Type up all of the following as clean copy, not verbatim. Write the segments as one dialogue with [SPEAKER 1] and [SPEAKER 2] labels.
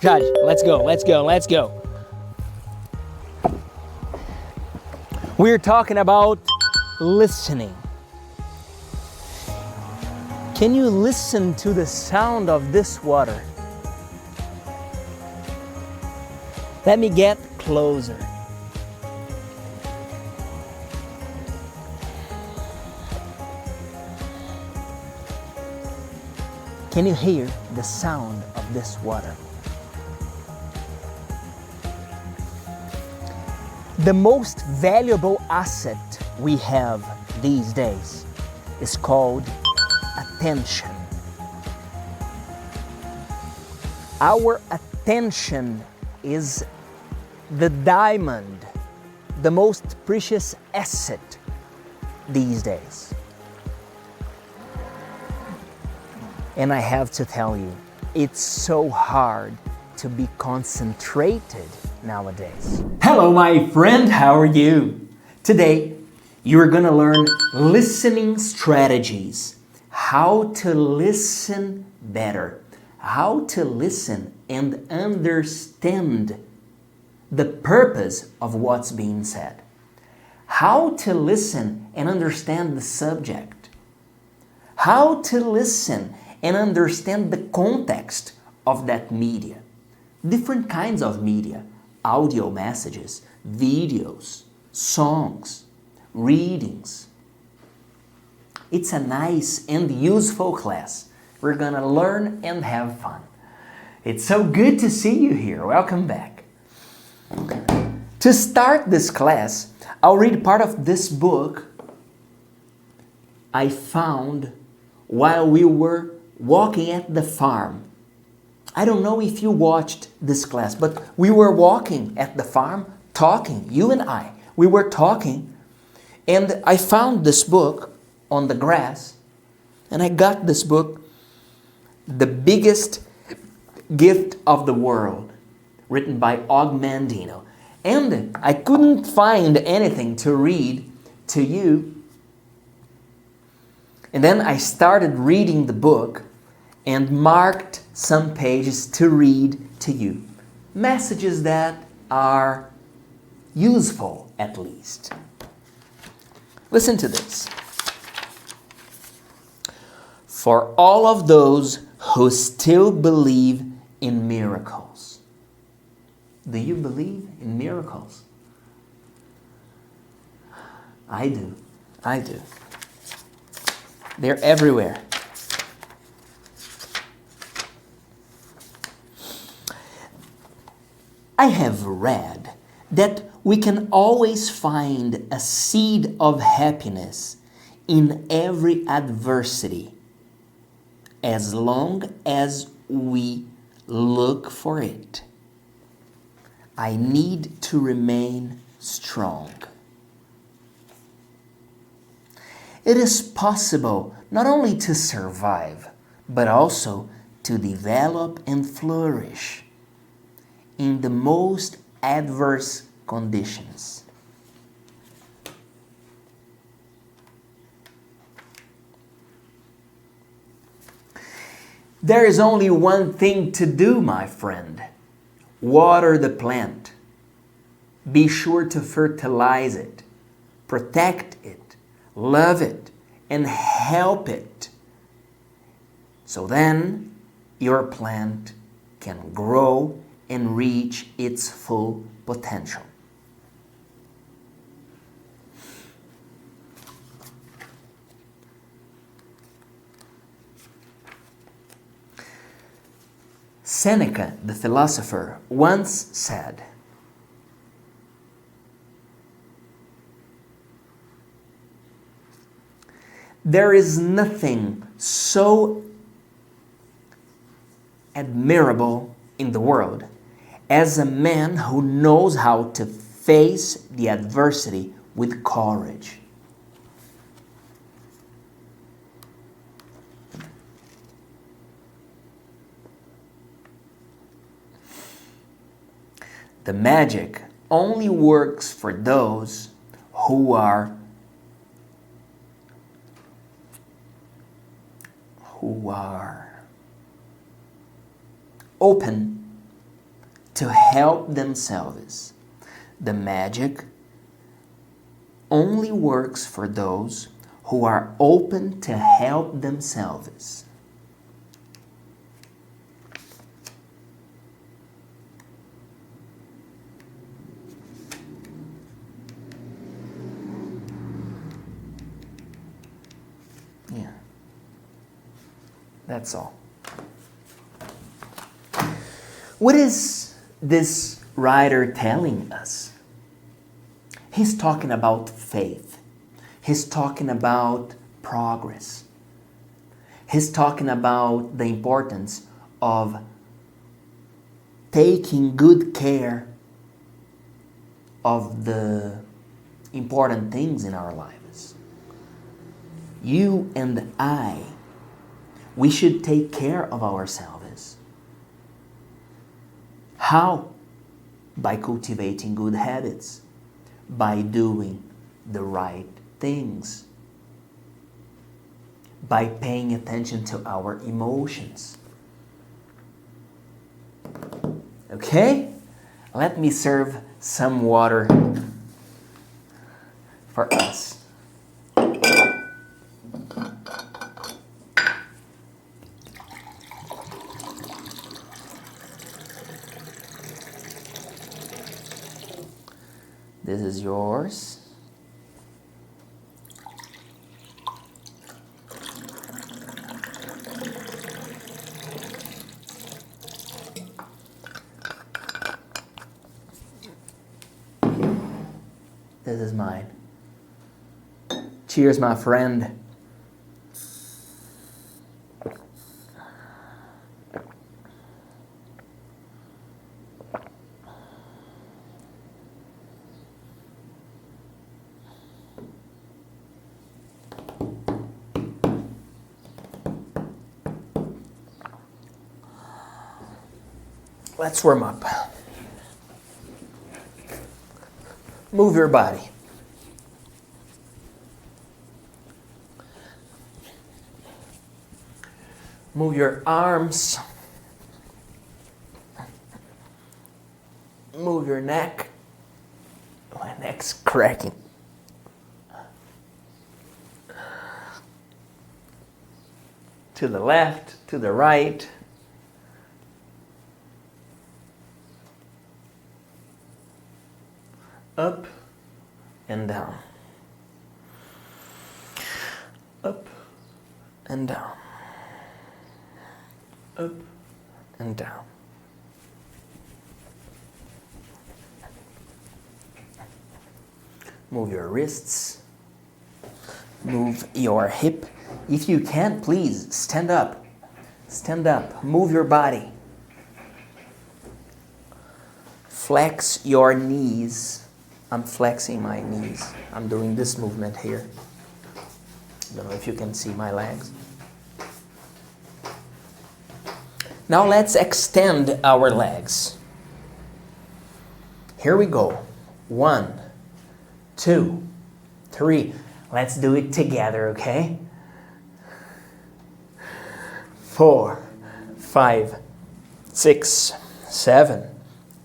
[SPEAKER 1] Judge, let's go. We're talking about listening. Can you listen to the sound of this water? Let me get closer. Can you hear the sound of this water? The most valuable asset we have these days is called attention. Our attention is the diamond, the most precious asset these days. And I have to tell you, it's so hard to be concentrated nowadays. Hello, my friend, how are you? Today, you're gonna learn listening strategies, how to listen better, how to listen and understand the purpose of what's being said, how to listen and understand the subject, how to listen and understand the context of that media, different kinds of media, audio messages, videos, songs, readings. It's a nice and useful class. We're gonna learn and have fun. It's so good to see you here. Welcome back. To start this class, I'll read part of this book I found while we were walking at the farm. I don't know if you watched this class, but we were walking at the farm, talking, you and I. We were talking, and I found this book on the grass, and I got this book, The Biggest Gift of the World, written by Og Mandino. And I couldn't find anything to read to you. And then I started reading the book and marked some pages to read to you. Messages that are useful, at least. Listen to this. For all of those who still believe in miracles. Do you believe in miracles? I do. They're everywhere. I have read that we can always find a seed of happiness in every adversity as long as we look for it. I need to remain strong. It is possible not only to survive, but also to develop and flourish in the most adverse conditions. There is only one thing to do, my friend. Water the plant. Be sure to fertilize it, protect it, love it, and help it. So then your plant can grow and reach its full potential. Seneca, the philosopher, once said, "There is nothing so admirable in the world as a man who knows how to face the adversity with courage." The magic only works for those who are open to help themselves. The magic only works for those who are open to help themselves. Yeah, that's all. What is this writer telling us? He's talking about faith. He's talking about progress. He's talking about the importance of taking good care of the important things in our lives. You and I, we should take care of ourselves. How? By cultivating good habits, by doing the right things, by paying attention to our emotions. Okay? Let me serve some water for us. This is yours. This is mine. Cheers, my friend. Let's warm up. Move your body. Move your arms. Move your neck. My neck's cracking. To the left, to the right. Up and down. Up and down. Up and down. Move your wrists. Move your hip. If you can, please stand up. Stand up. Move your body. Flex your knees. I'm flexing my knees. I'm doing this movement here. I don't know if you can see my legs. Now let's extend our legs. Here we go. 1, 2, 3. Let's do it together, okay? 4, 5, 6, 7,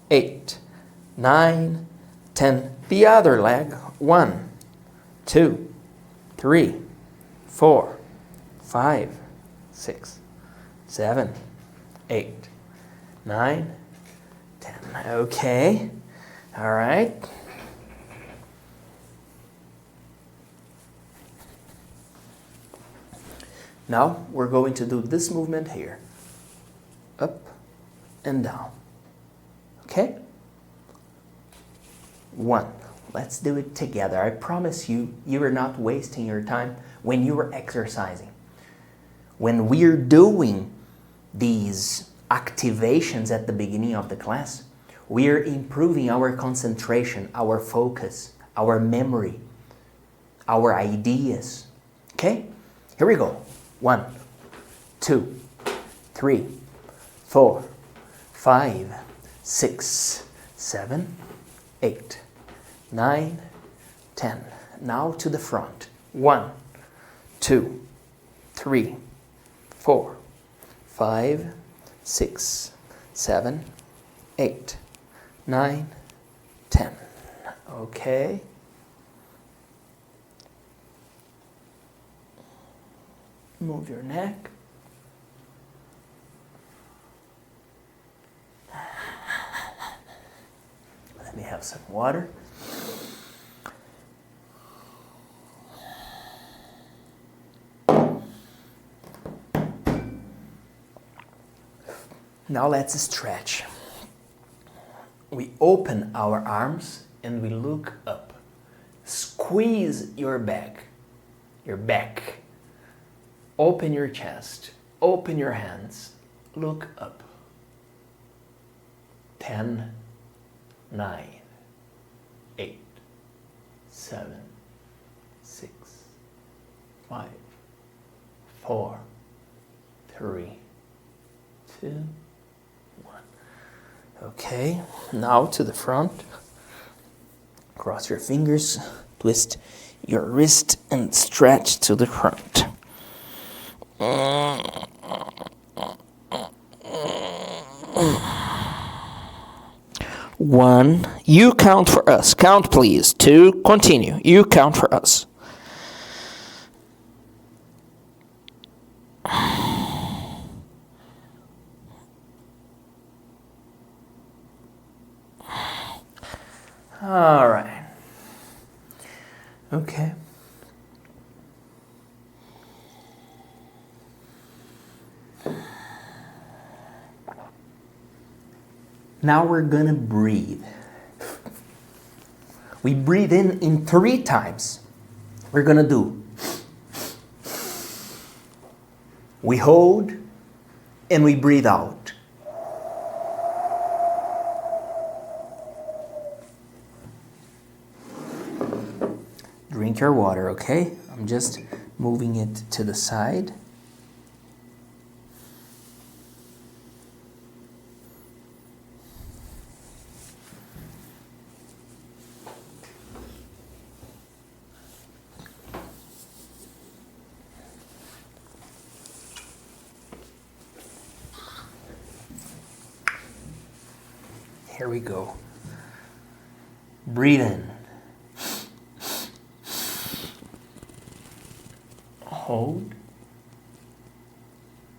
[SPEAKER 1] 8, 9, 10. The other leg. 1, 2, 3, 4, 5, 6, 7, 8, 9, 10. Okay. All right. Now we're going to do this movement here. Up and down. Okay? 1. Let's do it together. I promise you, you are not wasting your time when you are exercising. When we're doing these activations at the beginning of the class, we're improving our concentration, our focus, our memory, our ideas. Okay? Here we go. 1, 2, 3, 4, 5, 6, 7, 8, 9, 10. Now to the front. 1, 2, 3, 4, 5, 6, 7, 8, 9, 10. Okay. Move your neck. Let me have some water. Now let's stretch. We open our arms and we look up. Squeeze your back. Open your chest. Open your hands. Look up. 10, 9, 8, 7, 6, 5, 4, 3, 2, 1. Okay, now to the front. Cross your fingers, twist your wrist and stretch to the front. One, you count for us. Count, please. 2, continue. You count for us. All right. Okay. Now we're gonna breathe. We breathe in 3 times. We're gonna do. We hold and we breathe out. Drink your water, okay? I'm just moving it to the side. Here we go. Breathe in. Hold.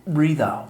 [SPEAKER 1] Breathe out.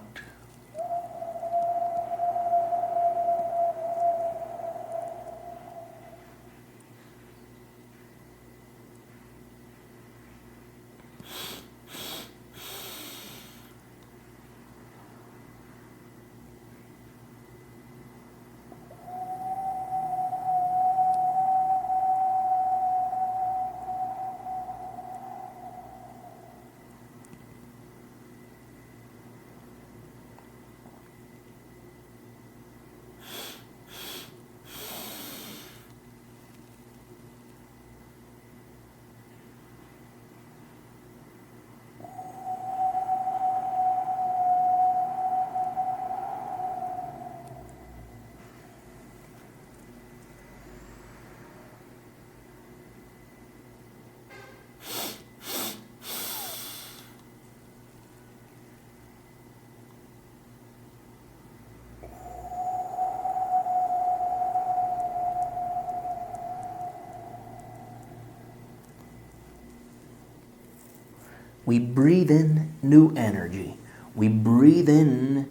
[SPEAKER 1] We breathe in new energy. We breathe in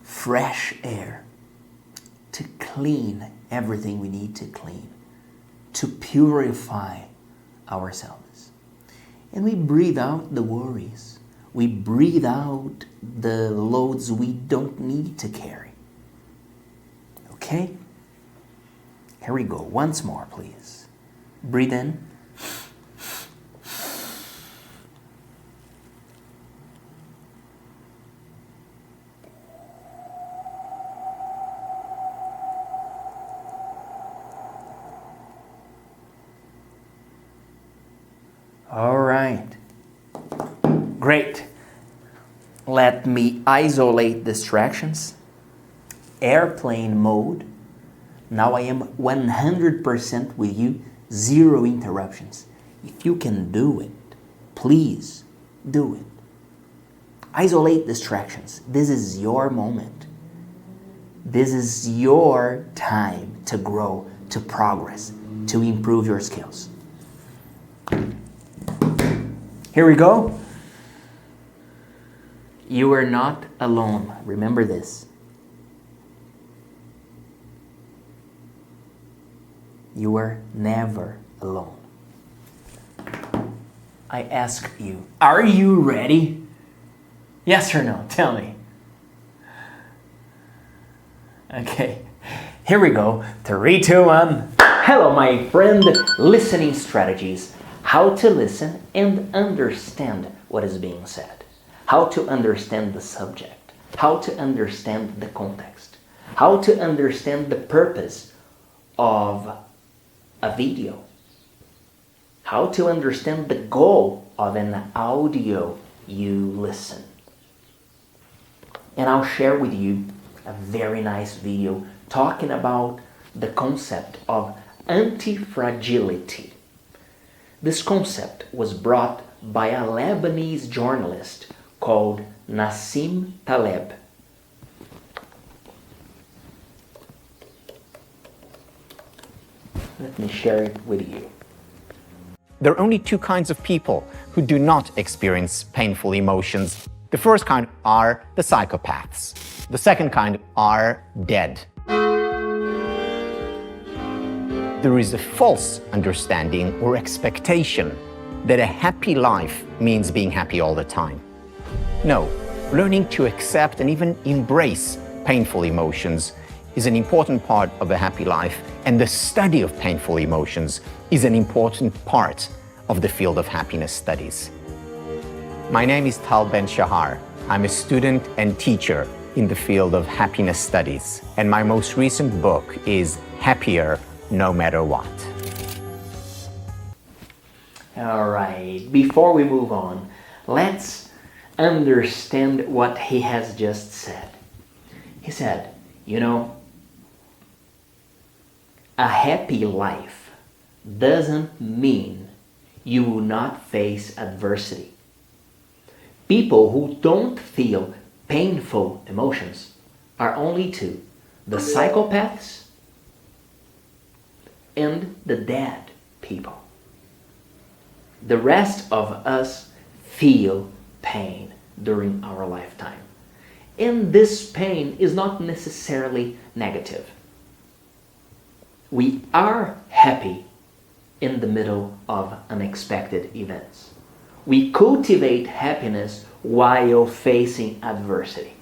[SPEAKER 1] fresh air to clean everything we need to clean, to purify ourselves. And we breathe out the worries. We breathe out the loads we don't need to carry. Okay? Here we go. Once more, please. Breathe in. All right. Great. Let me isolate distractions. Airplane mode. Now I am 100% with you, 0 interruptions. If you can do it, please do it. Isolate distractions. This is your moment. This is your time to grow, to progress, to improve your skills. Here we go. You are not alone. Remember this. You are never alone. I ask you, are you ready? Yes or no? Tell me. Okay, here we go. 3, 2, 1. Hello, my friend. Listening strategies. How to listen and understand what is being said. How to understand the subject. How to understand the context. How to understand the purpose of a video. How to understand the goal of an audio you listen. And I'll share with you a very nice video talking about the concept of anti-fragility. This concept was brought by a Lebanese journalist called Nassim Taleb. Let me share it with you.
[SPEAKER 2] There are only 2 kinds of people who do not experience painful emotions. The first kind are the psychopaths. The second kind are dead. There is a false understanding or expectation that a happy life means being happy all the time. No, learning to accept and even embrace painful emotions is an important part of a happy life, and the study of painful emotions is an important part of the field of happiness studies. My name is Tal Ben Shahar. I'm a student and teacher in the field of happiness studies, and my most recent book is Happier No Matter What.
[SPEAKER 1] All right, before we move on, let's understand what he has just said. He said, you know, a happy life doesn't mean you will not face adversity. People who don't feel painful emotions are only 2, the psychopaths and the dead people. The rest of us feel pain during our lifetime. And this pain is not necessarily negative. We are happy in the middle of unexpected events. We cultivate happiness while facing adversity.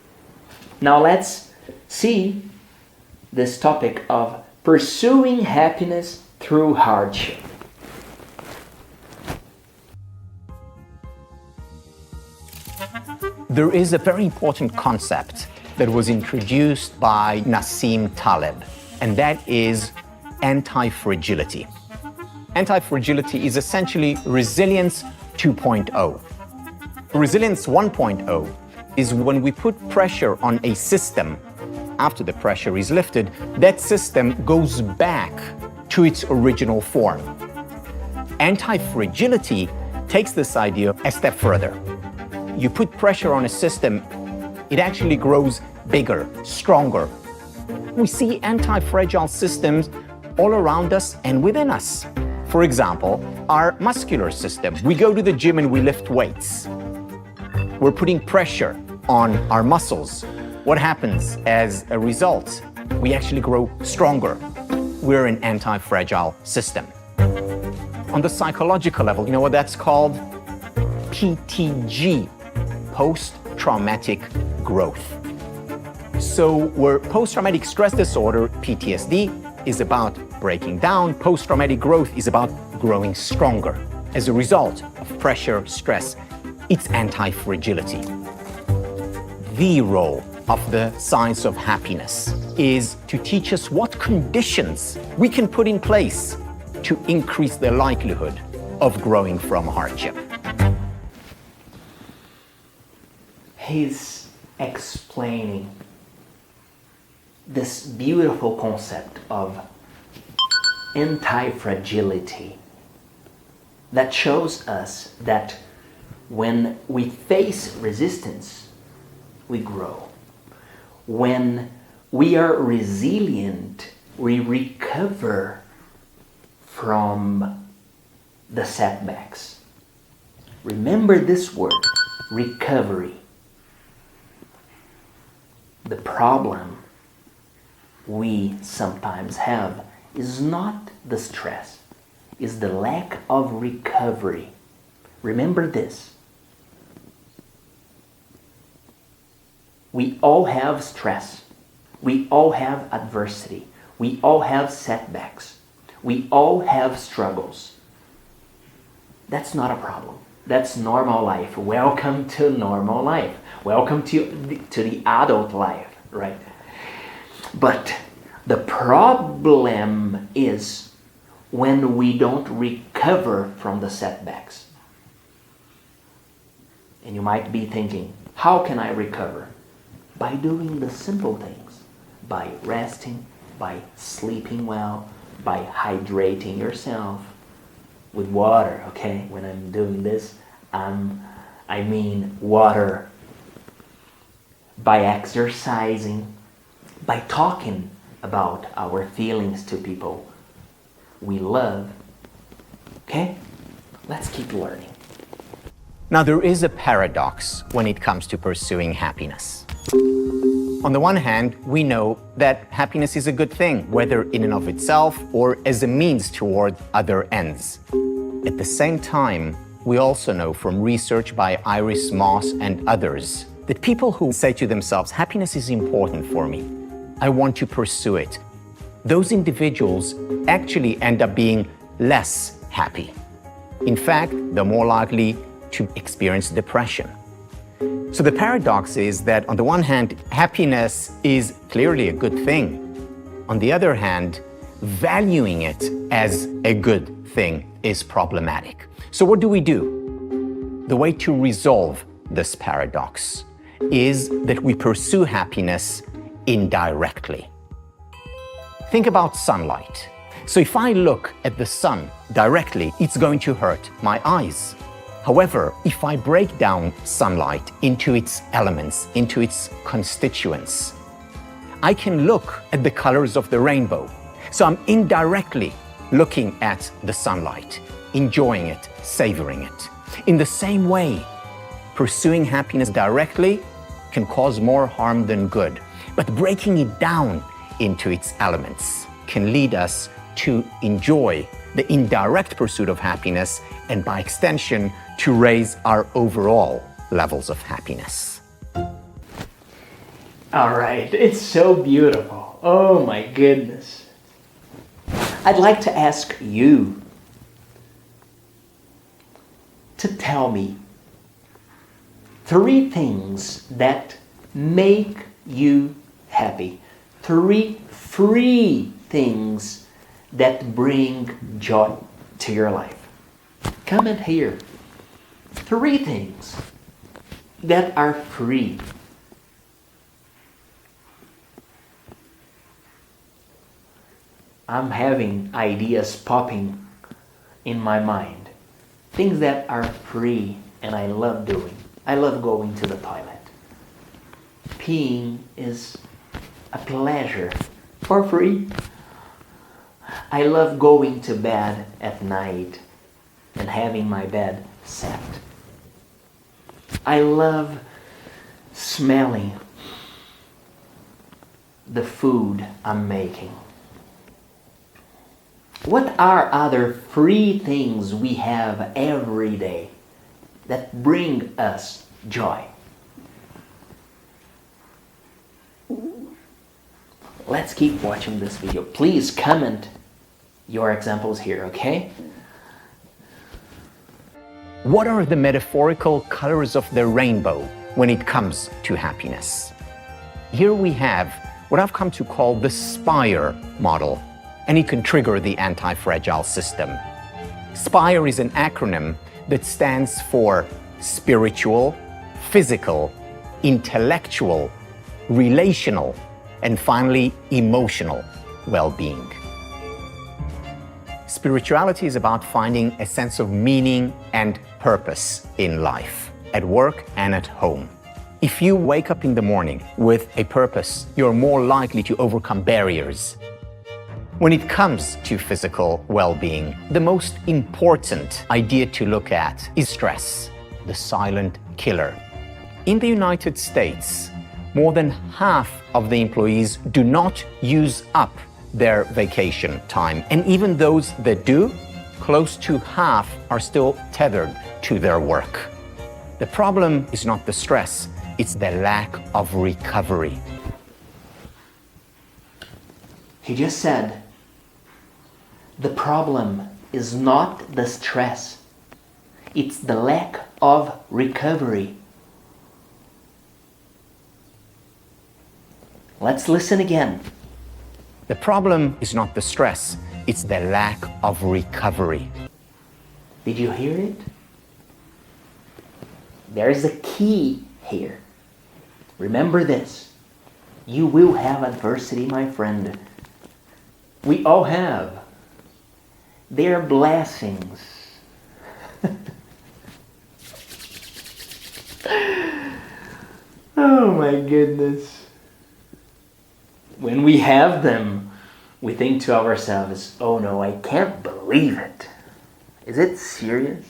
[SPEAKER 1] Now let's see this topic of pursuing happiness through hardship.
[SPEAKER 2] There is a very important concept that was introduced by Nassim Taleb, and that is anti-fragility. Anti-fragility is essentially resilience 2.0. Resilience 1.0 is when we put pressure on a system. After the pressure is lifted, that system goes back to its original form. Anti-fragility takes this idea a step further. You put pressure on a system, it actually grows bigger, stronger. We see anti-fragile systems all around us and within us. For example, our muscular system. We go to the gym and we lift weights. We're putting pressure on our muscles. What happens as a result? We actually grow stronger. We're an anti-fragile system. On the psychological level, you know what that's called? PTG, post-traumatic growth. So where post-traumatic stress disorder, PTSD, is about breaking down, post-traumatic growth is about growing stronger. As a result of pressure, stress, it's anti-fragility. The role of the science of happiness is to teach us what conditions we can put in place to increase the likelihood of growing from hardship.
[SPEAKER 1] He's explaining this beautiful concept of anti-fragility that shows us that when we face resistance, we grow. When we are resilient, we recover from the setbacks. Remember this word, recovery. The problem we sometimes have is not the stress, is the lack of recovery. Remember this. We all have stress. We all have adversity. We all have setbacks. We all have struggles. That's not a problem. That's normal life. Welcome to normal life. Welcome to the adult life, right? But the problem is when we don't recover from the setbacks. And you might be thinking, how can I recover? By doing the simple things. By resting, by sleeping well, by hydrating yourself with water, okay? When I'm doing this, I mean water. By exercising, by talking about our feelings to people we love. Okay? Let's keep learning.
[SPEAKER 2] Now, there is a paradox when it comes to pursuing happiness. On the one hand, we know that happiness is a good thing, whether in and of itself or as a means toward other ends. At the same time, we also know from research by Iris Moss and others that people who say to themselves, happiness is important for me, I want to pursue it, those individuals actually end up being less happy. In fact, they're more likely to experience depression. So the paradox is that on the one hand, happiness is clearly a good thing. On the other hand, valuing it as a good thing is problematic. So what do we do? The way to resolve this paradox is that we pursue happiness indirectly. Think about sunlight. So if I look at the sun directly, it's going to hurt my eyes. However, if I break down sunlight into its elements, into its constituents, I can look at the colors of the rainbow. So I'm indirectly looking at the sunlight, enjoying it, savoring it. In the same way, pursuing happiness directly can cause more harm than good. But breaking it down into its elements can lead us to enjoy the indirect pursuit of happiness and by extension to raise our overall levels of happiness.
[SPEAKER 1] All right, it's so beautiful. Oh my goodness. I'd like to ask you to tell me 3 things that make you happy. 3 free things that bring joy to your life. Comment here. 3 things that are free. I'm having ideas popping in my mind. Things that are free and I love doing. I love going to the toilet. Peeing is a pleasure for free. I love going to bed at night and having my bed set. I love smelling the food I'm making. What are other free things we have every day that bring us joy? Let's keep watching this video. Please comment your examples here, okay?
[SPEAKER 2] What are the metaphorical colors of the rainbow when it comes to happiness? Here we have what I've come to call the SPIRE model, and it can trigger the anti-fragile system. SPIRE is an acronym that stands for spiritual, physical, intellectual, relational, and finally, emotional well-being. Spirituality is about finding a sense of meaning and purpose in life, at work and at home. If you wake up in the morning with a purpose, you're more likely to overcome barriers. When it comes to physical well-being, the most important idea to look at is stress, the silent killer. In the United States, more than half of the employees do not use up their vacation time. And even those that do, close to half are still tethered to their work. The problem is not the stress, it's the lack of recovery.
[SPEAKER 1] He just said, the problem is not the stress, it's the lack of recovery. Let's listen again.
[SPEAKER 2] The problem is not the stress, it's the lack of recovery.
[SPEAKER 1] Did you hear it? There is a key here. Remember this. You will have adversity, my friend. We all have. They are blessings. Oh my goodness. When we have them, we think to ourselves, oh no, I can't believe it. Is it serious?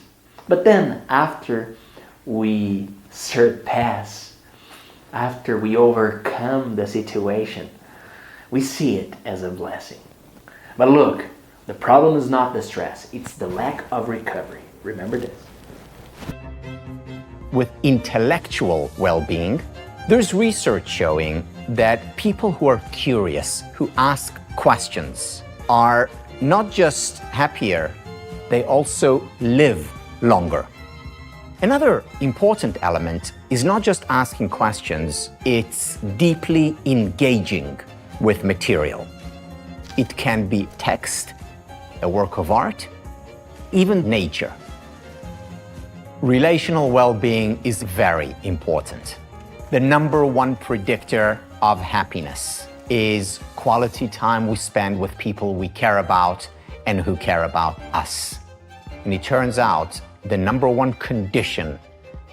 [SPEAKER 1] But then after we surpass, after we overcome the situation, we see it as a blessing. But look, the problem is not the stress, it's the lack of recovery. Remember this.
[SPEAKER 2] With intellectual well-being, there's research showing that people who are curious, who ask questions, are not just happier, they also live longer. Another important element is not just asking questions, it's deeply engaging with material. It can be text, a work of art, even nature. Relational well-being is very important. The number one predictor of happiness is quality time we spend with people we care about and who care about us. And it turns out the number one condition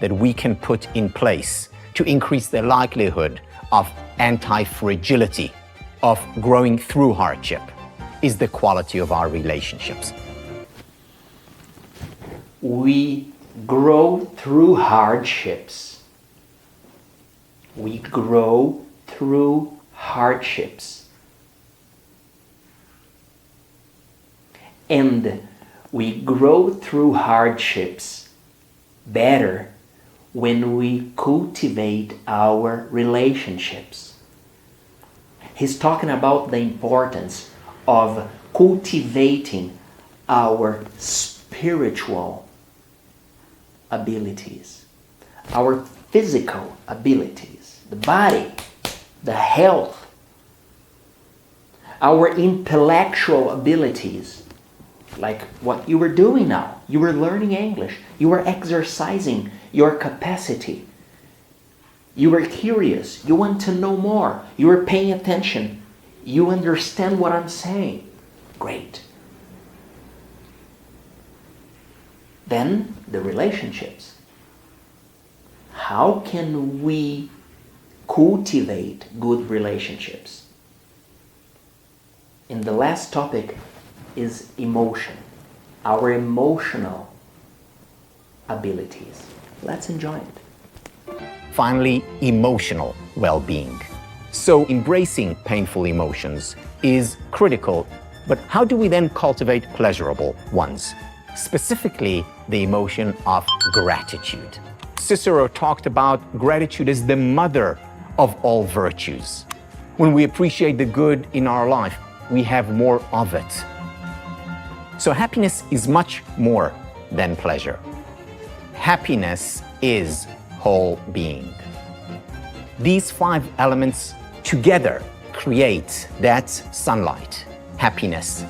[SPEAKER 2] that we can put in place to increase the likelihood of anti-fragility, of growing through hardship, is the quality of our relationships.
[SPEAKER 1] We grow through hardships. We grow through hardships. And we grow through hardships better when we cultivate our relationships. He's talking about the importance of cultivating our spiritual abilities, our physical abilities, the body, the health, our intellectual abilities, like what you were doing now. You were learning English. You were exercising your capacity. You were curious. You want to know more. You were paying attention. You understand what I'm saying. Great. Then the relationships. How can we cultivate good relationships? And the last topic is emotion, our emotional abilities. Let's enjoy it.
[SPEAKER 2] Finally, emotional well-being. So embracing painful emotions is critical, but how do we then cultivate pleasurable ones? Specifically, the emotion of gratitude. Cicero talked about gratitude as the mother of all virtues. When we appreciate the good in our life, we have more of it. So happiness is much more than pleasure. Happiness is whole being. These 5 elements together create that sunlight, happiness.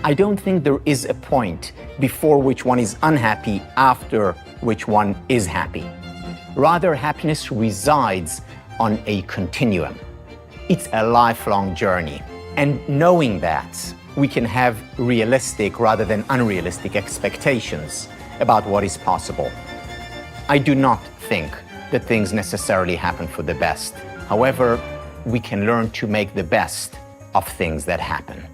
[SPEAKER 2] I don't think there is a point before which one is unhappy, after which one is happy. Rather, happiness resides on a continuum. It's a lifelong journey. And knowing that, we can have realistic rather than unrealistic expectations about what is possible. I do not think that things necessarily happen for the best. However, we can learn to make the best of things that happen.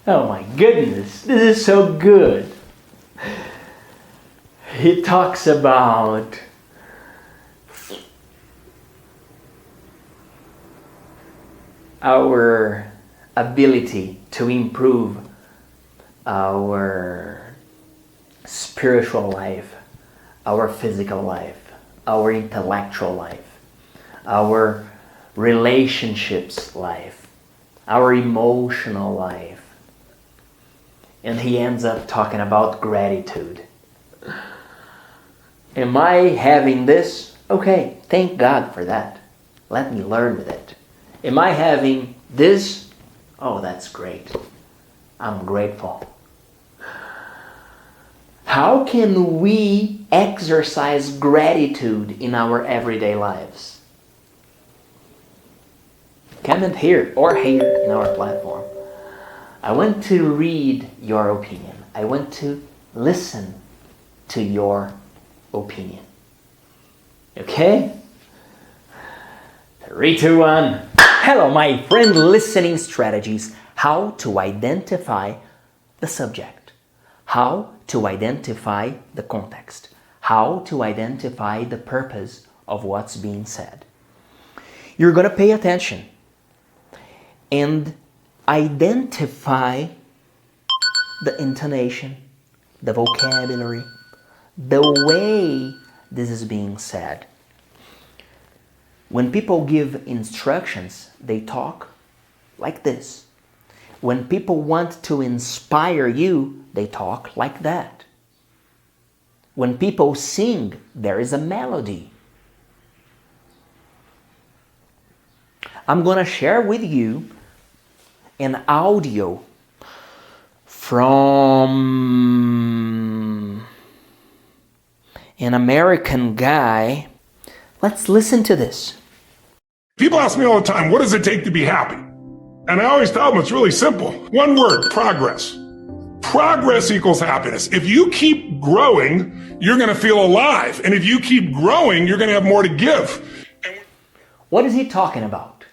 [SPEAKER 1] Oh my goodness, this is so good. He talks about our ability to improve our spiritual life, our physical life, our intellectual life, our relationships life, our emotional life. And he ends up talking about gratitude. Am I having this? Okay, thank God for that. Let me learn with it. Am I having this? Oh, that's great. I'm grateful. How can we exercise gratitude in our everyday lives? Comment here or here in our platform. I want to read your opinion. I want to listen to your opinion. Okay? 3, 2, 1. Hello, my friend. Listening strategies. How to identify the subject. How to identify the context. How to identify the purpose of what's being said. You're going to pay attention and identify the intonation, the vocabulary, the way this is being said. When people give instructions, they talk like this. When people want to inspire you, they talk like that. When people sing, there is a melody. I'm going to share with you an audio from an American guy. Let's listen to this.
[SPEAKER 3] People ask me all the time, what does it take to be happy? And I always tell them it's really simple. One word, progress. Progress equals happiness. If you keep growing, you're going to feel alive. And if you keep growing, you're going to have more to give.
[SPEAKER 1] What is he talking about?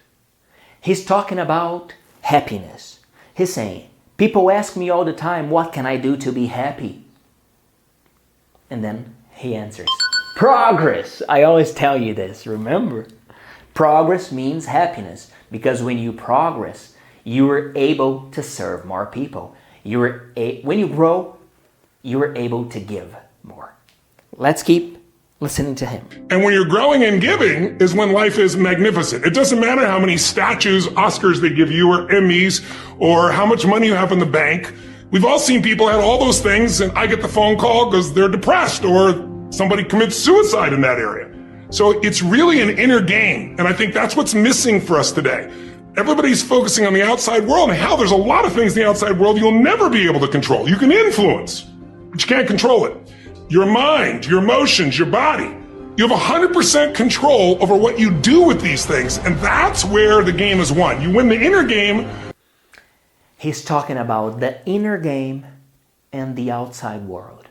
[SPEAKER 1] He's talking about happiness. He's saying, people ask me all the time, what can I do to be happy? And then he answers, progress. I always tell you this, remember? Progress means happiness, because when you progress, you are able to serve more people. When you grow, you are able to give more. Let's keep listening to him.
[SPEAKER 3] And when you're growing and giving is when life is magnificent. It doesn't matter how many statues, Oscars they give you, or Emmys, or how much money you have in the bank. We've all seen people have all those things, and I get the phone call because they're depressed, or somebody commits suicide in that area. So it's really an inner game, and I think that's what's missing for us today. Everybody's focusing on the outside world, and how there's a lot of things in the outside world you'll never be able to control. You can influence, but you can't control it. Your mind, your emotions, your body. You have 100% control over what you do with these things, and that's where the game is won. You win the inner game.
[SPEAKER 1] He's talking about the inner game and the outside world.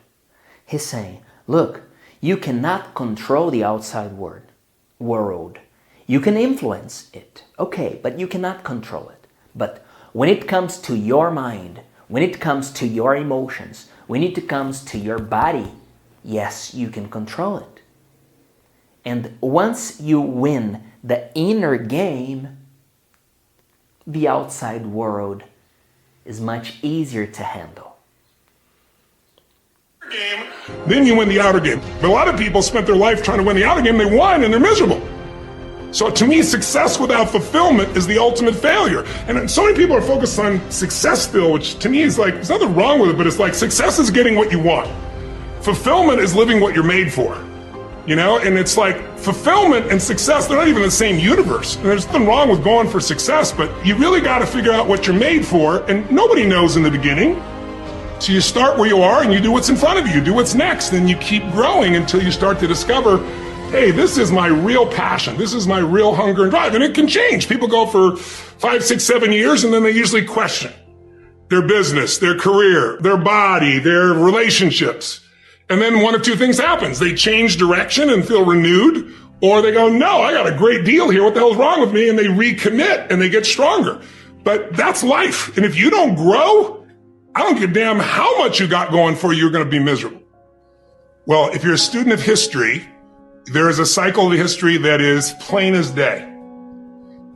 [SPEAKER 1] He's saying, look, you cannot control the outside world. You can influence it, okay, but you cannot control it. But when it comes to your mind, when it comes to your emotions, when it comes to your body, yes, you can control it. And once you win the inner game, the outside world is much easier to handle.
[SPEAKER 3] Game, then you win the outer game. But a lot of people spent their life trying to win the outer game, they won and they're miserable. So to me, success without fulfillment is the ultimate failure. And so many people are focused on success still, which to me is like, there's nothing wrong with it, but it's like success is getting what you want. Fulfillment is living what you're made for. You know, and it's like fulfillment and success, they're not even in the same universe. And there's nothing wrong with going for success, but you really got to figure out what you're made for, and nobody knows in the beginning. So you start where you are and you do what's in front of you, do what's next, and you keep growing until you start to discover, hey, this is my real passion, this is my real hunger and drive. And it can change. People go for 5, 6, 7 years and then they usually question their business, their career, their body, their relationships. And then one of two things happens. They change direction and feel renewed, or they go, no, I got a great deal here. What the hell's wrong with me? And they recommit and they get stronger. But that's life. And if you don't grow, I don't give a damn how much you got going for you, you're going to be miserable. Well, if you're a student of history, there is a cycle of history that is plain as day.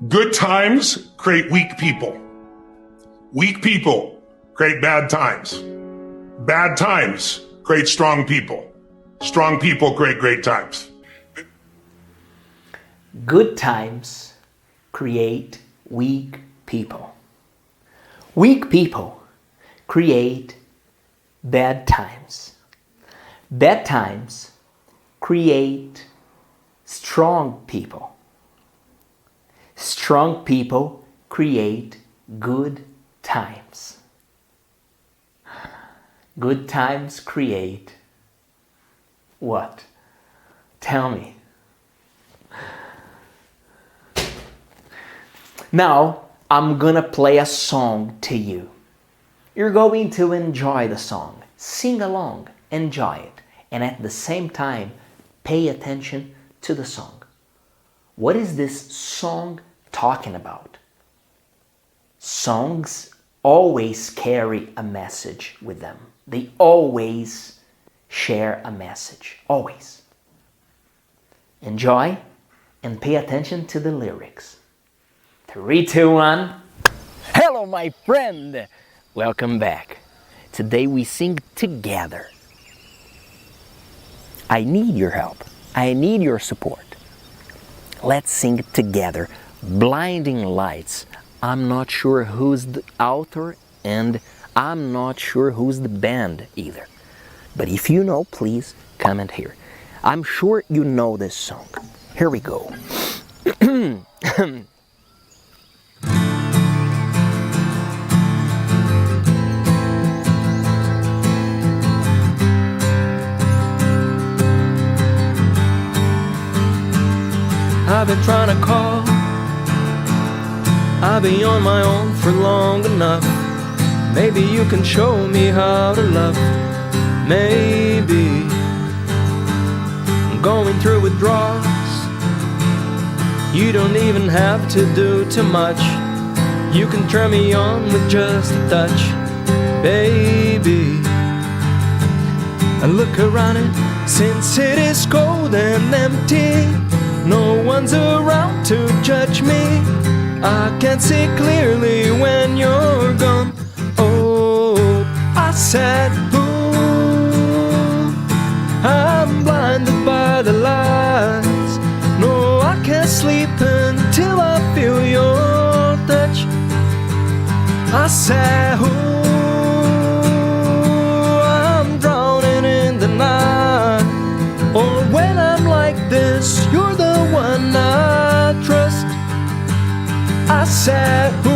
[SPEAKER 3] Good times create weak people. Weak people create bad times. Bad times create strong people. Strong people create great times.
[SPEAKER 1] Good times create weak people. Weak people create bad times. Bad times create strong people. Strong people create good times. Good times create what? Tell me. Now, I'm gonna play a song to you. You're going to enjoy the song. Sing along, enjoy it, and at the same time, pay attention to the song. What is this song talking about? Songs always carry a message with them. They always share a message. Always. Enjoy and pay attention to the lyrics. 3, 2, 1. Hello, my friend! Welcome back. Today we sing together. I need your help. I need your support. Let's sing together. Blinding Lights. I'm not sure who's the author and I'm not sure who's the band either. But if you know, please comment here. I'm sure you know this song. Here we go.
[SPEAKER 4] I've been trying to call. I've been on my own for long enough. Maybe you can show me how to love. Maybe I'm going through withdrawals. You don't even have to do too much. You can turn me on with just a touch, baby. I look around it since it is cold and empty. No one's around to judge me. I can't see clearly when you're gone. Oh, I said, ooh, I'm blinded by the lights. No, I can't sleep until I feel your touch. I said, ooh, I'm drowning in the night. Oh, when I'm like this, you're the one I trust. I said, ooh,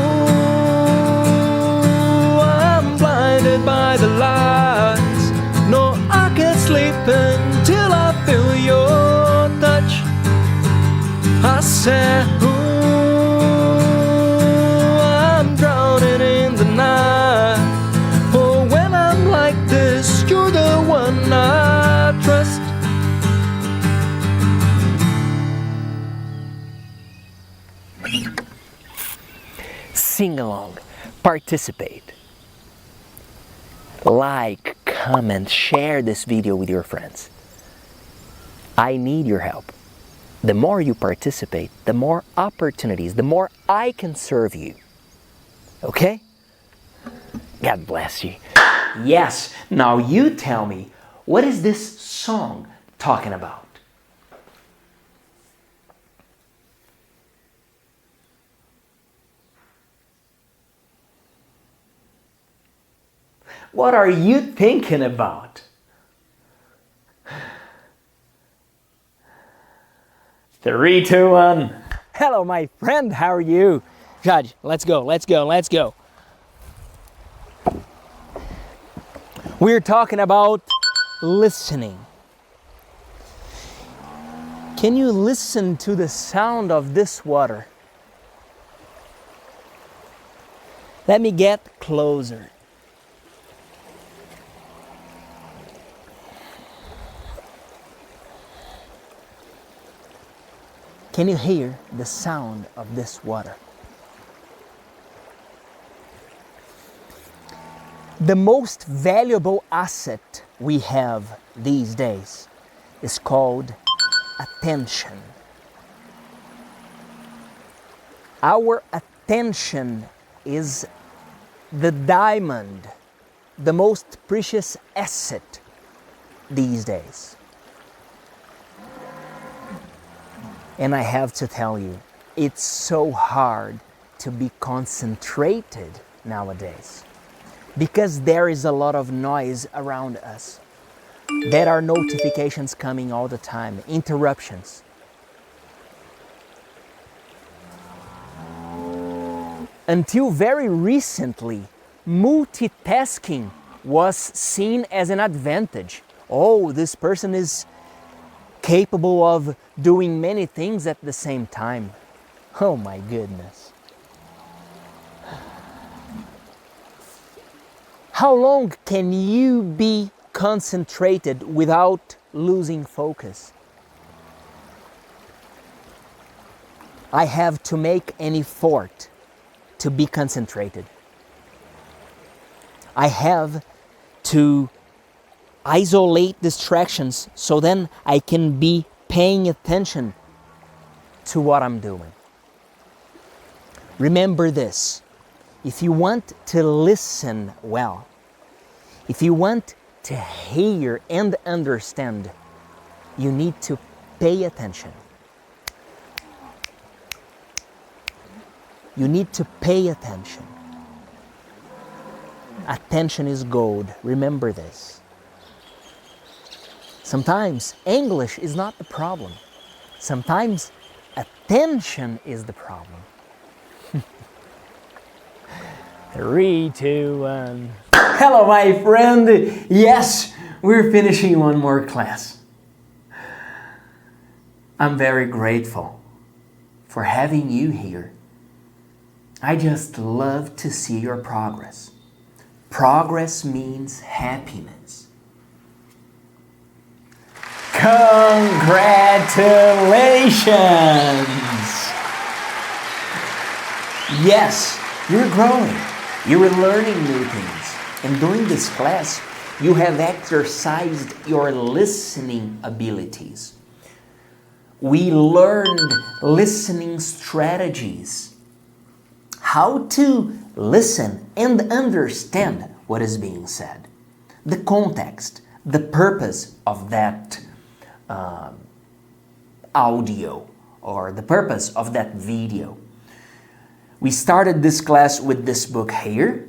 [SPEAKER 4] I'm blinded by the lights. No, I can't sleep until I feel your touch. I said, ooh, I'm drowning in the night. Oh, when I'm like this, you're the one I trust.
[SPEAKER 1] Sing along, participate, like, comment, share this video with your friends. I need your help. The more you participate, the more opportunities, the more I can serve you. Okay? God bless you. Yes, now you tell me, what is this song talking about? What are you thinking about? Three, two, one. Hello, my friend. How are you? Judge, let's go, let's go, let's go. We're talking about listening. Can you listen to the sound of this water? Let me get closer. Can you hear the sound of this water? The most valuable asset we have these days is called attention. Our attention is the diamond, the most precious asset these days. And I have to tell you, it's so hard to be concentrated nowadays because there is a lot of noise around us. There are notifications coming all the time, interruptions. Until very recently, multitasking was seen as an advantage. Oh, this person is capable of doing many things at the same time. Oh my goodness. How long can you be concentrated without losing focus? I have to make an effort to be concentrated. I have to isolate distractions so then I can be paying attention to what I'm doing. Remember this, if you want to listen well, if you want to hear and understand, you need to pay attention. You need to pay attention. Attention is gold. Remember this. Sometimes English is not the problem. Sometimes attention is the problem. 3, 2, 1. Hello, my friend. Yes, we're finishing one more class. I'm very grateful for having you here. I just love to see your progress. Progress means happiness. Congratulations! Yes, you're growing. You're learning new things. And during this class, you have exercised your listening abilities. We learned listening strategies. How to listen and understand what is being said. The context, the purpose of that audio or the purpose of that video. We started this class with this book here,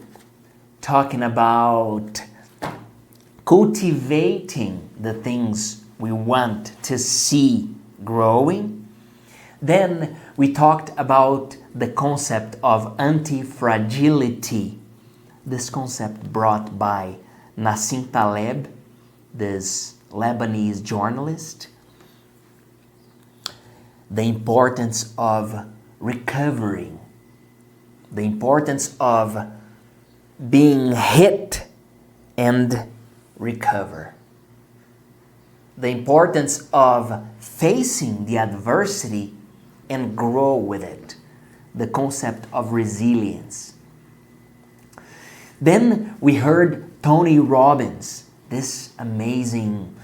[SPEAKER 1] talking about cultivating the things we want to see growing. Then we talked about the concept of anti-fragility. This concept brought by Nassim Taleb, this Lebanese journalist. The importance of recovering. The importance of being hit and recover. The importance of facing the adversity and grow with it. The concept of resilience. Then we heard Tony Robbins, this amazing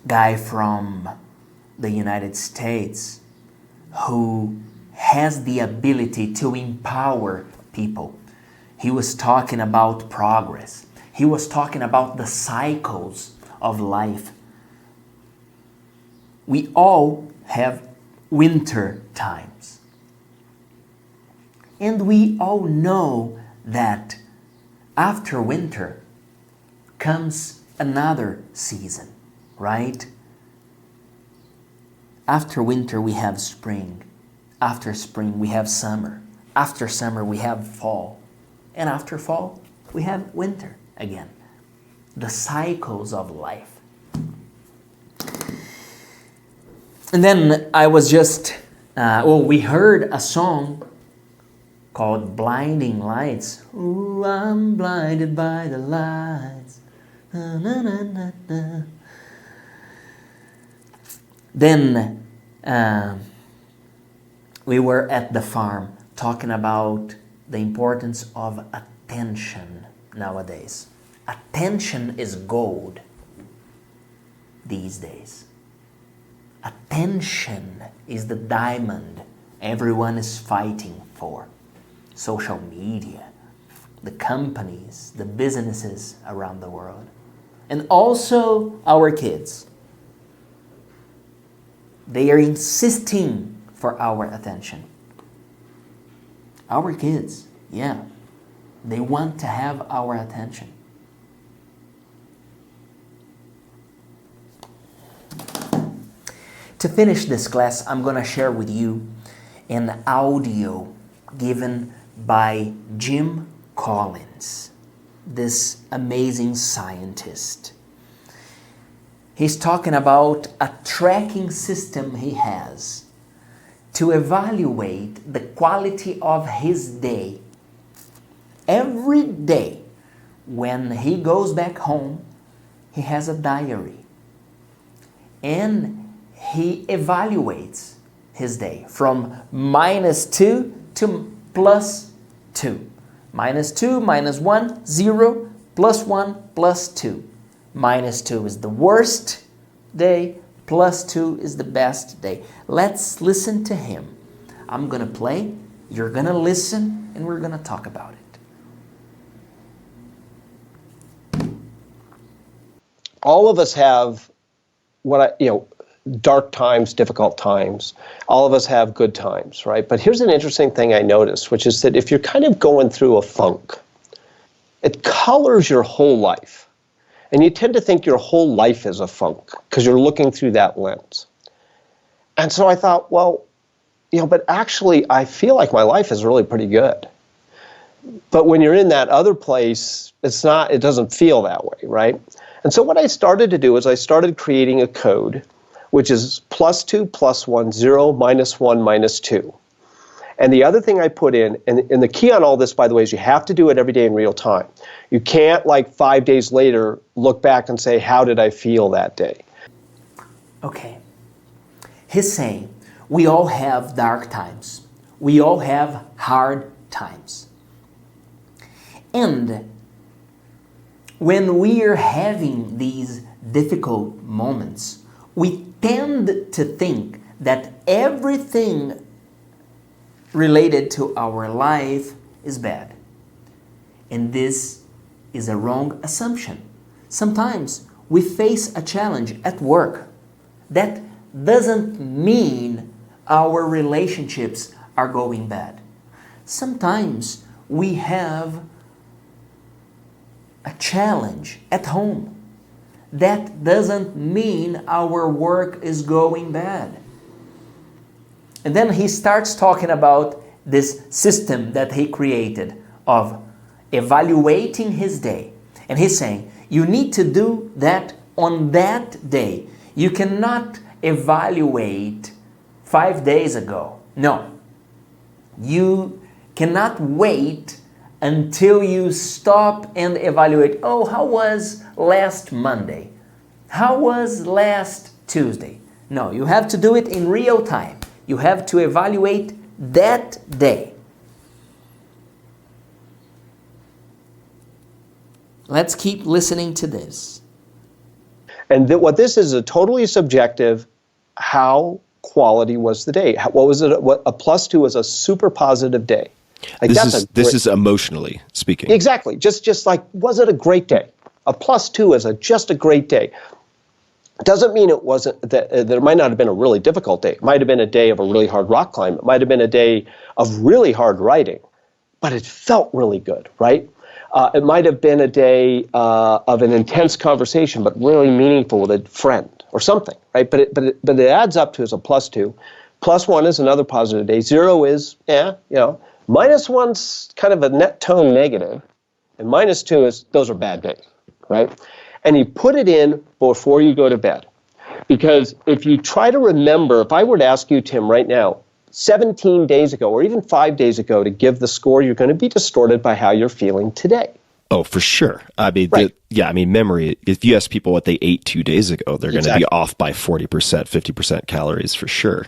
[SPEAKER 1] guy from the United States who has the ability to empower people. He was talking about progress. He was talking about the cycles of life. We all have winter times. And we all know that after winter comes another season, right? After winter we have spring. After spring we have summer. After summer we have fall. And after fall we have winter again. The cycles of life. And then I was just, we heard a song called Blinding Lights. Ooh, I'm blinded by the lights. Na, na, na, na, na. Then we were at the farm talking about the importance of attention nowadays. Attention is gold these days. Attention is the diamond everyone is fighting for. Social media, the companies, the businesses around the world, and also our kids. They are insisting for our attention. Our kids, yeah, they want to have our attention. To finish this class, I'm going to share with you an audio given by Jim Collins, this amazing scientist. He's talking about a tracking system he has to evaluate the quality of his day. Every day when he goes back home, he has a diary. And he evaluates his day from -2 to +2. -2, -1, 0, +1, +2. -2 is the worst day, +2 is the best day. Let's listen to him. I'm going to play, you're going to listen, and we're going to talk about it.
[SPEAKER 5] All of us have dark times, difficult times. All of us have good times, right? But here's an interesting thing I noticed, which is that if you're kind of going through a funk, it colors your whole life. And you tend to think your whole life is a funk because you're looking through that lens. And so I thought, well, but actually I feel like my life is really pretty good. But when you're in that other place, it doesn't feel that way, right? And so what I started to do is I started creating a code which is +2, +1, 0, -1, -2. And the other thing I put in, and the key on all this, by the way, is you have to do it every day in real time. You can't, 5 days later, look back and say, how did I feel that day?
[SPEAKER 1] Okay. He's saying, we all have dark times. We all have hard times. And when we are having these difficult moments, we tend to think that everything related to our life is bad. And this is a wrong assumption. Sometimes we face a challenge at work. That doesn't mean our relationships are going bad. Sometimes we have a challenge at home. That doesn't mean our work is going bad. And then he starts talking about this system that he created of evaluating his day. And he's saying, you need to do that on that day. You cannot evaluate 5 days ago. No. You cannot wait until you stop and evaluate, how was last Monday? How was last Tuesday? No, you have to do it in real time. You have to evaluate that day. Let's keep listening to this.
[SPEAKER 5] And what this is a totally subjective, how quality was the day? What was it? What a +2 was a super positive day.
[SPEAKER 6] This is emotionally speaking.
[SPEAKER 5] Exactly. Just like, was it a great day? A +2 is just a great day. Doesn't mean it wasn't, that there might not have been a really difficult day. It might have been a day of a really hard rock climb. It might have been a day of really hard writing, but it felt really good, right? It might have been a day of an intense conversation, but really meaningful with a friend or something, right? But it adds up to as a +2. +1 is another positive day. 0 is, -1's kind of a net tone negative, and -2 is, those are bad days, right? And you put it in before you go to bed. Because if you try to remember, if I were to ask you, Tim, right now, 17 days ago or even 5 days ago to give the score, you're going to be distorted by how you're feeling today.
[SPEAKER 6] Oh, for sure. I mean,
[SPEAKER 5] Right.
[SPEAKER 6] memory, if you ask people what they ate 2 days ago, they're going to
[SPEAKER 5] Exactly.
[SPEAKER 6] be off by 40%, 50% calories for sure.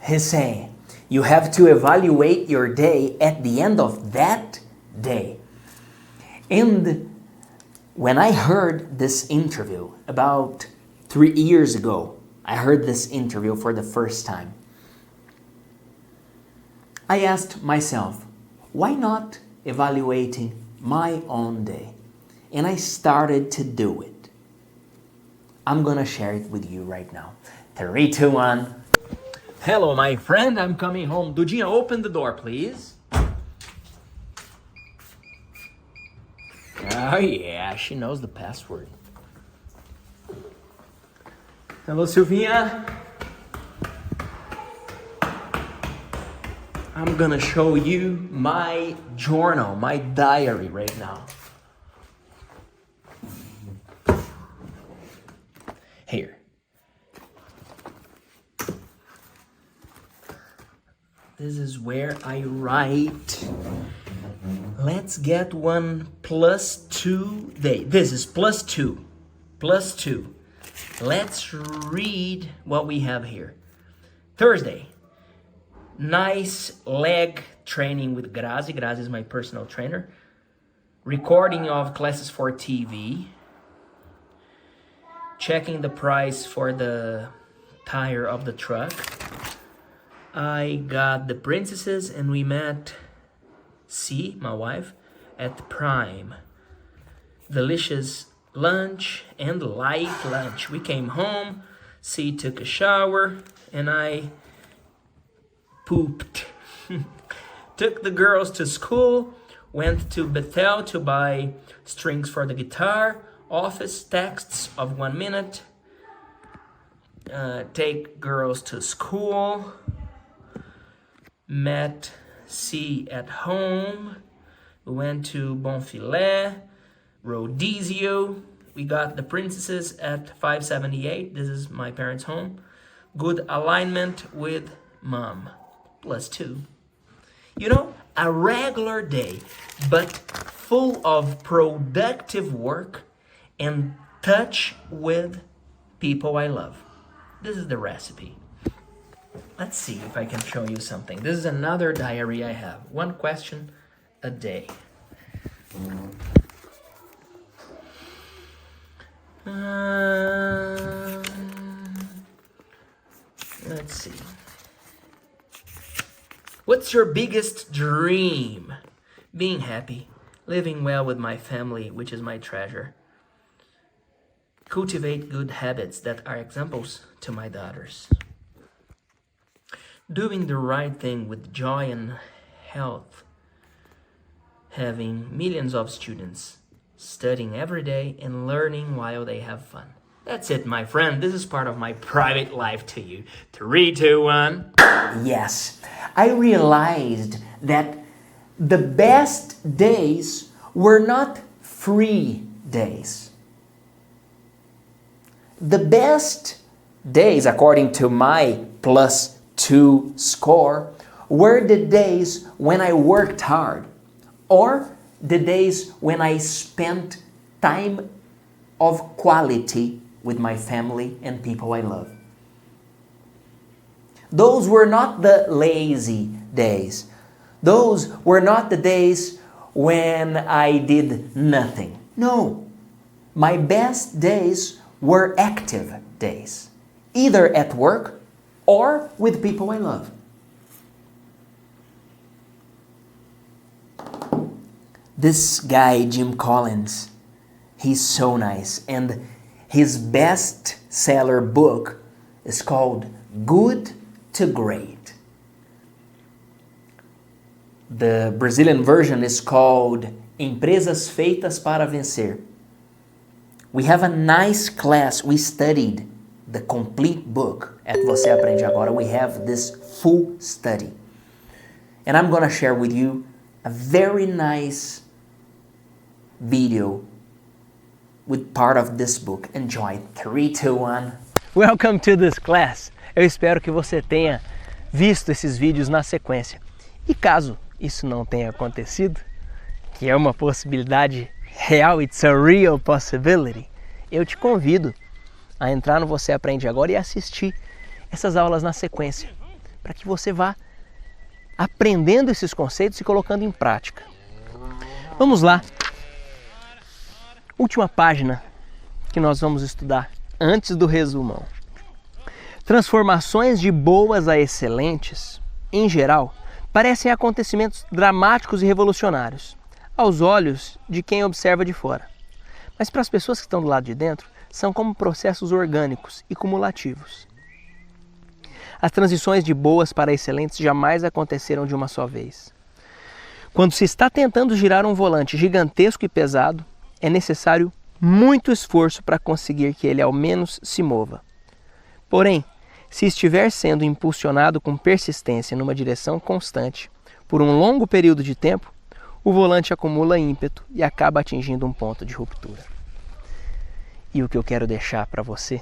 [SPEAKER 1] He's saying you have to evaluate your day at the end of that day. And when I heard this interview about 3 years ago, I heard this interview for the first time. I asked myself, why not evaluating my own day? And I started to do it. I'm gonna share it with you right now. 3, 2, 1. Hello, my friend. I'm coming home. Dudinha, open the door, please. Oh, yeah. She knows the password. Hello, Silvinha. I'm gonna show you my journal, my diary right now. Here. This is where I write. Let's get one +2 day. This is +2. +2. Let's read what we have here. Thursday. Nice leg training with Grazi. Grazi is my personal trainer. Recording of classes for TV. Checking the price for the tire of the truck. I got the princesses and we met C, my wife, at Prime. Delicious lunch and light lunch. We came home, C took a shower, and I pooped. Took the girls to school, went to Bethel to buy strings for the guitar, office texts of 1 minute, take girls to school, met C at home, we went to Bonfilet, Rodizio, we got the princesses at 578, this is my parents' home, good alignment with mom, +2. You know, a regular day, but full of productive work and touch with people I love. This is the recipe. Let's see if I can show you something. This is another diary I have. 1 question a day. Let's see. What's your biggest dream? Being happy, living well with my family, which is my treasure. Cultivate good habits that are examples to my daughters. Doing the right thing with joy and health. Having millions of students studying every day and learning while they have fun. That's it, my friend. This is part of my private life to you. 3, 2, 1. Yes, I realized that the best days were not free days. The best days, according to my +2 score, were the days when I worked hard, or the days when I spent time of quality with my family and people I love. Those were not the lazy days. Those were not the days when I did nothing. No, my best days were active days, either at work or with people I love. This guy, Jim Collins, he's so nice, and his best-seller book is called Good to Great. The Brazilian version is called Empresas Feitas para Vencer. We have a nice class. We studied the complete book at Você Aprende Agora. We have this full study. And I'm going to share with you a very nice video with part of this book. Enjoy. 3, 2, 1. Welcome to this class. Eu espero que você tenha visto esses vídeos na sequência. E caso isso não tenha acontecido, que é uma possibilidade real, it's a real possibility, eu te convido a entrar no Você Aprende Agora e assistir essas aulas na sequência, para que você vá aprendendo esses conceitos e colocando em prática. Vamos lá. Última página que nós vamos estudar antes do resumão. Transformações de boas a excelentes, em geral, parecem acontecimentos dramáticos e revolucionários, aos olhos de quem observa de fora. Mas para as pessoas que estão do lado de dentro, são como processos orgânicos e cumulativos. As transições de boas para excelentes jamais aconteceram de uma só vez. Quando se está tentando girar um volante gigantesco e pesado, é necessário muito esforço para conseguir que ele ao menos se mova. Porém, se estiver sendo impulsionado com persistência numa direção constante, por um longo período de tempo, o volante acumula ímpeto e acaba atingindo um ponto de ruptura. E o que eu quero deixar para você,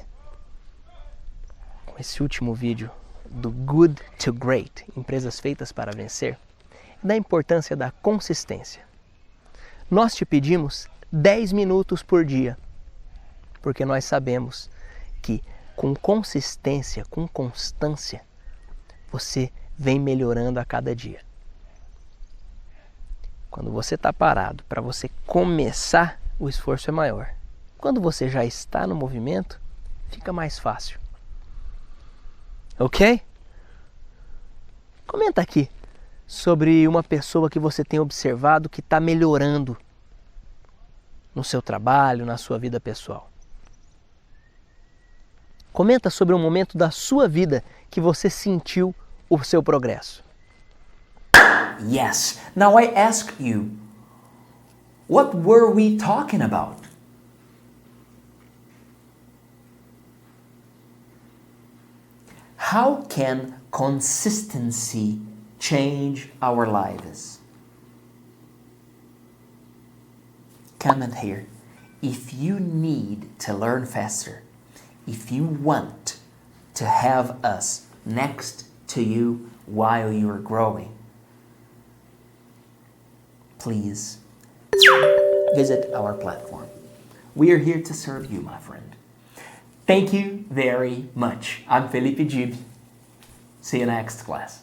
[SPEAKER 1] com esse último vídeo do Good to Great, Empresas Feitas para Vencer, é da importância da consistência. Nós te pedimos 10 minutos por dia, porque nós sabemos que com consistência, com constância, você vem melhorando a cada dia. Quando você está parado, para você começar, o esforço é maior. Quando você já está no movimento, fica mais fácil. Ok? Comenta aqui sobre uma pessoa que você tem observado que está melhorando no seu trabalho, na sua vida pessoal. Comenta sobre um momento da sua vida que você sentiu o seu progresso.
[SPEAKER 7] Yes. Now I ask you, what were we talking about? How can consistency change our lives? Comment here if you need to learn faster, if you want to have us next to you while you are growing. Please visit our platform. We are here to serve you, my friend. Thank you very much. I'm Felipe Dib. See you next class.